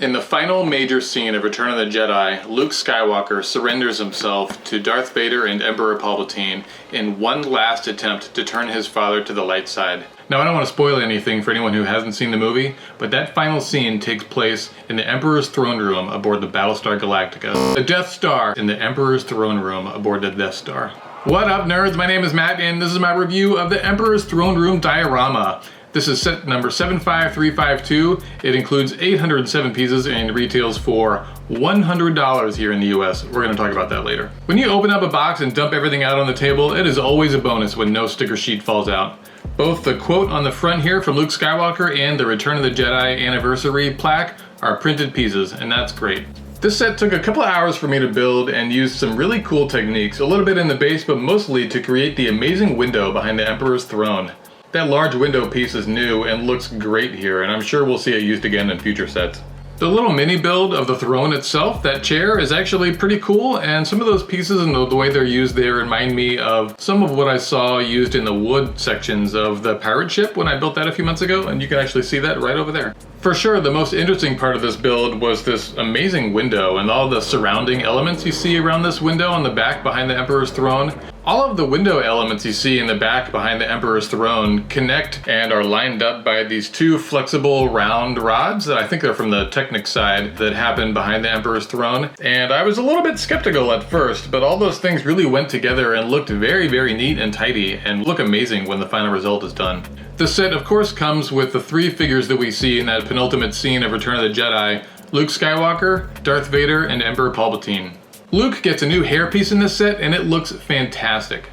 In the final major scene of Return of the Jedi, Luke Skywalker surrenders himself to Darth Vader and Emperor Palpatine in one last attempt to turn his father to the light side. Now, I don't want to spoil anything for anyone who hasn't seen the movie, but that final scene takes place in the Emperor's throne room aboard the Battlestar Galactica. The Death Star in the Emperor's throne room aboard the Death Star. What up, nerds? My name is Matt, and this is my review of the Emperor's throne room diorama. This is set number 75352. It includes 807 pieces and retails for $100 here in the US. We're going to talk about that later. When you open up a box and dump everything out on the table, it is always a bonus when no sticker sheet falls out. Both the quote on the front here from Luke Skywalker and the Return of the Jedi anniversary plaque are printed pieces, and that's great. This set took a couple of hours for me to build and used some really cool techniques, a little bit in the base, but mostly to create the amazing window behind the Emperor's throne. That large window piece is new and looks great here, and I'm sure we'll see it used again in future sets. The little mini build of the throne itself, that chair, is actually pretty cool, and some of those pieces and the way they're used there remind me of some of what I saw used in the wood sections of the pirate ship when I built that a few months ago, and you can actually see that right over there. For sure, the most interesting part of this build was this amazing window and all the surrounding elements you see around this window on the back behind the Emperor's throne. All of the window elements you see in the back behind the Emperor's throne connect and are lined up by these two flexible round rods that I think are from the Technic side that happen behind the Emperor's throne. And I was a little bit skeptical at first, but all those things really went together and looked very, very neat and tidy and look amazing when the final result is done. The set, of course, comes with the three figures that we see in that penultimate scene of Return of the Jedi: Luke Skywalker, Darth Vader, and Emperor Palpatine. Luke gets a new hairpiece in this set, and it looks fantastic.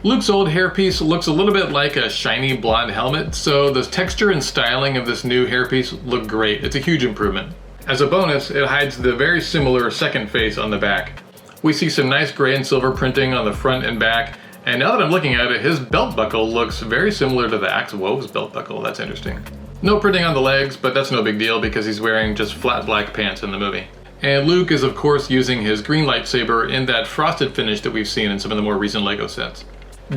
Luke's old hairpiece looks a little bit like a shiny blonde helmet, so the texture and styling of this new hairpiece look great. It's a huge improvement. As a bonus, it hides the very similar second face on the back. We see some nice gray and silver printing on the front and back, and now that I'm looking at it, his belt buckle looks very similar to the Axe Wove's belt buckle. That's interesting. No printing on the legs, but that's no big deal because he's wearing just flat black pants in the movie. And Luke is of course using his green lightsaber in that frosted finish that we've seen in some of the more recent LEGO sets.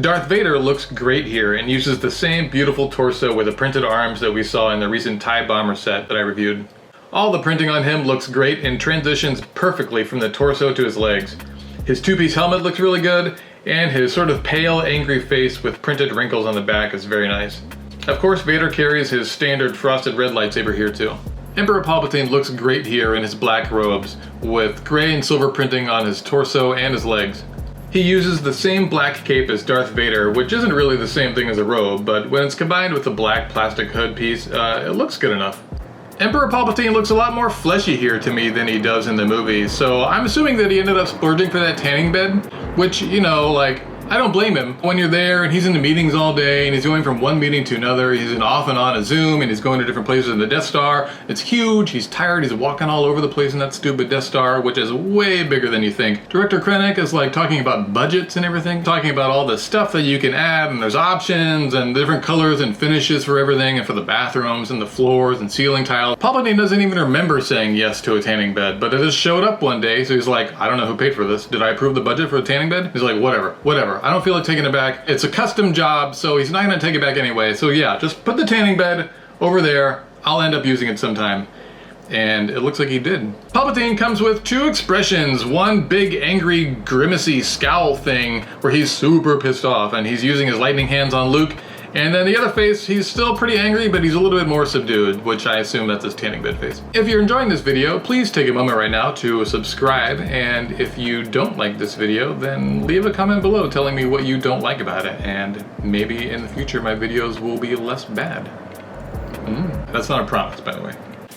Darth Vader looks great here and uses the same beautiful torso with the printed arms that we saw in the recent TIE Bomber set that I reviewed. All the printing on him looks great and transitions perfectly from the torso to his legs. His two-piece helmet looks really good, and his sort of pale, angry face with printed wrinkles on the back is very nice. Of course, Vader carries his standard frosted red lightsaber here too. Emperor Palpatine looks great here in his black robes, with gray and silver printing on his torso and his legs. He uses the same black cape as Darth Vader, which isn't really the same thing as a robe, but when it's combined with the black plastic hood piece, it looks good enough. Emperor Palpatine looks a lot more fleshy here to me than he does in the movie, so I'm assuming that he ended up splurging for that tanning bed, which, you know, like, I don't blame him. When you're there and he's in the meetings all day and he's going from one meeting to another, he's in off and on a Zoom and he's going to different places in the Death Star. It's huge, he's tired, he's walking all over the place in that stupid Death Star, which is way bigger than you think. Director Krennic is like talking about budgets and everything, talking about all the stuff that you can add and there's options and different colors and finishes for everything and for the bathrooms and the floors and ceiling tiles. Palpatine doesn't even remember saying yes to a tanning bed, but it just showed up one day, so he's like, I don't know who paid for this. Did I approve the budget for a tanning bed? He's like, whatever. I don't feel like taking it back. It's a custom job, so he's not gonna take it back anyway. So yeah, just put the tanning bed over there. I'll end up using it sometime. And it looks like he did. Palpatine comes with two expressions. One big, angry, grimacy scowl thing where he's super pissed off and he's using his lightning hands on Luke. And then the other face, he's still pretty angry, but he's a little bit more subdued, which I assume that's his tanning bed face. If you're enjoying this video, please take a moment right now to subscribe. And if you don't like this video, then leave a comment below telling me what you don't like about it. And maybe in the future, my videos will be less bad. That's not a promise, by the way.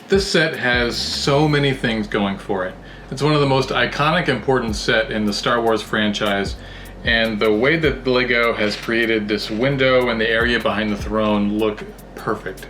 This set has so many things going for it. It's one of the most iconic, important set in the Star Wars franchise. And the way that LEGO has created this window and the area behind the throne look perfect.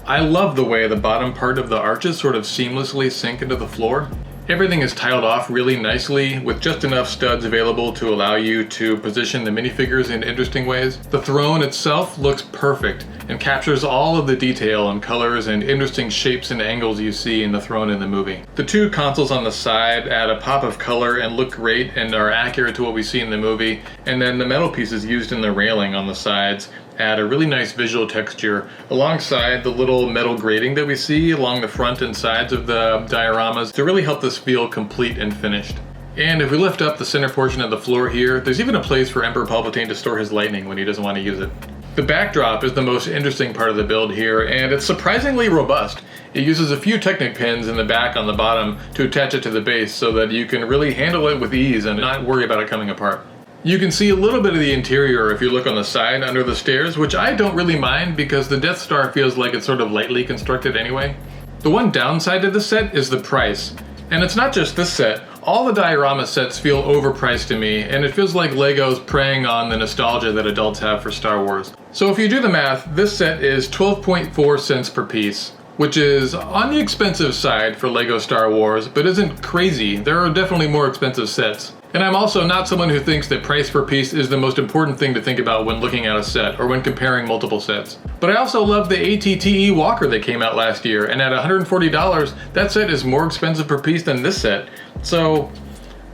I love the way the bottom part of the arches sort of seamlessly sink into the floor. Everything is tiled off really nicely with just enough studs available to allow you to position the minifigures in interesting ways. The throne itself looks perfect and captures all of the detail and colors and interesting shapes and angles you see in the throne in the movie. The two consoles on the side add a pop of color and look great and are accurate to what we see in the movie. And then the metal pieces used in the railing on the sides add a really nice visual texture alongside the little metal grating that we see along the front and sides of the dioramas to really help this feel complete and finished. And if we lift up the center portion of the floor here, there's even a place for Emperor Palpatine to store his lightning when he doesn't want to use it. The backdrop is the most interesting part of the build here, and it's surprisingly robust. It uses a few Technic pins in the back on the bottom to attach it to the base so that you can really handle it with ease and not worry about it coming apart. You can see a little bit of the interior if you look on the side under the stairs, which I don't really mind because the Death Star feels like it's sort of lightly constructed anyway. The one downside to this set is the price. And it's not just this set. All the diorama sets feel overpriced to me, and it feels like Lego's preying on the nostalgia that adults have for Star Wars. So if you do the math, this set is 12.4 cents per piece, which is on the expensive side for Lego Star Wars, but isn't crazy. There are definitely more expensive sets. And I'm also not someone who thinks that price per piece is the most important thing to think about when looking at a set or when comparing multiple sets. But I also love the ATTE Walker that came out last year, and at $140, that set is more expensive per piece than this set. So,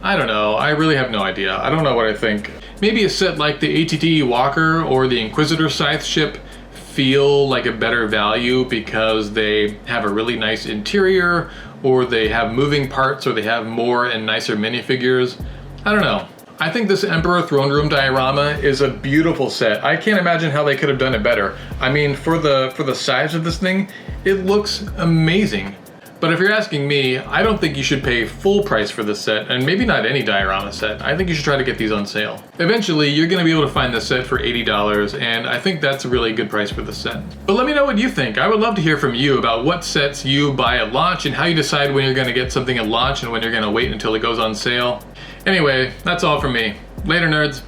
I don't know, I really have no idea. I don't know what I think. Maybe a set like the ATTE Walker or the Inquisitor Scythe ship feel like a better value because they have a really nice interior, or they have moving parts, or they have more and nicer minifigures. I don't know. I think this Emperor Throne Room diorama is a beautiful set. I can't imagine how they could have done it better. I mean, for the size of this thing, it looks amazing. But if you're asking me, I don't think you should pay full price for this set, and maybe not any diorama set. I think you should try to get these on sale. Eventually, you're going to be able to find this set for $80, and I think that's a really good price for this set. But let me know what you think. I would love to hear from you about what sets you buy at launch and how you decide when you're going to get something at launch and when you're going to wait until it goes on sale. Anyway, that's all from me. Later, nerds.